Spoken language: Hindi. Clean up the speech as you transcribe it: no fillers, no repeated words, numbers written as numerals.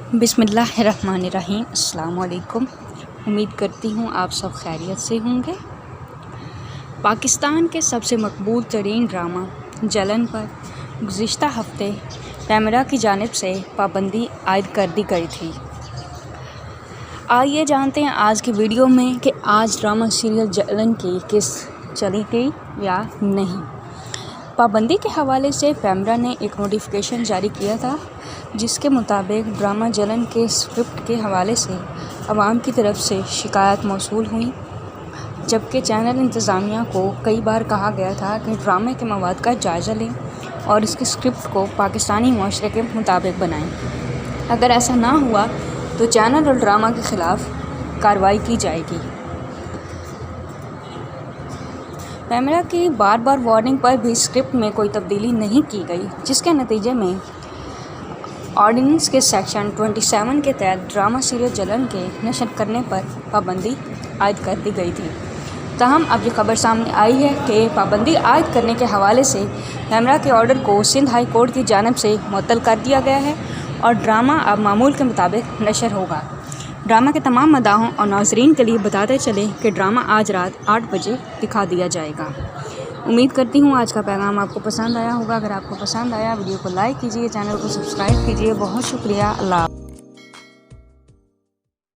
बिस्मिल्लाहिर्रहमानिर्रहीम। अस्सलाम वालेकुम। उम्मीद करती हूँ आप सब खैरियत से होंगे। पाकिस्तान के सबसे मकबूल तरीन ड्रामा जलन पर गुज़िश्ता हफ्ते पैमरा की जानिब से पाबंदी आयद कर दी गई थी। आइए जानते हैं आज की वीडियो में कि आज ड्रामा सीरियल जलन की किस चली गई या नहीं। पाबंदी के हवाले से पैमरा ने एक नोटिफिकेशन जारी किया था, जिसके मुताबिक ड्रामा जलन के स्क्रिप्ट के हवाले से आवाम की तरफ से शिकायत मौसूल हुई, जबकि चैनल इंतज़ामिया को कई बार कहा गया था कि ड्रामे के मवाद का जायज़ा लें और इसके स्क्रिप्ट को पाकिस्तानी माशरे के मुताबिक बनाएं। अगर ऐसा ना हुआ तो चैनल और ड्रामा के ख़िलाफ़ कार्रवाई की जाएगी। पैमरा की बार बार वार्निंग पर भी स्क्रिप्ट में कोई तब्दीली नहीं की गई, जिसके नतीजे में ऑर्डिनेंस के सेक्शन 27 के तहत ड्रामा सीरियल जलन के नशर करने पर पाबंदी आयद कर दी गई थी। ताहम अब ये खबर सामने आई है कि पाबंदी आयद करने के हवाले से पैमरा के ऑर्डर को सिंध हाई कोर्ट की जानिब से मुअत्तल कर दिया गया है और ड्रामा अब मामूल के मुताबिक नशर होगा। ड्रामा के तमाम मदाहों और नाज़रीन के लिए बताते चले कि ड्रामा आज रात 8 बजे दिखा दिया जाएगा। उम्मीद करती हूँ आज का पैगाम आपको पसंद आया होगा। अगर आपको पसंद आया वीडियो को लाइक कीजिए, चैनल को सब्सक्राइब कीजिए। बहुत शुक्रिया। अल्लाह।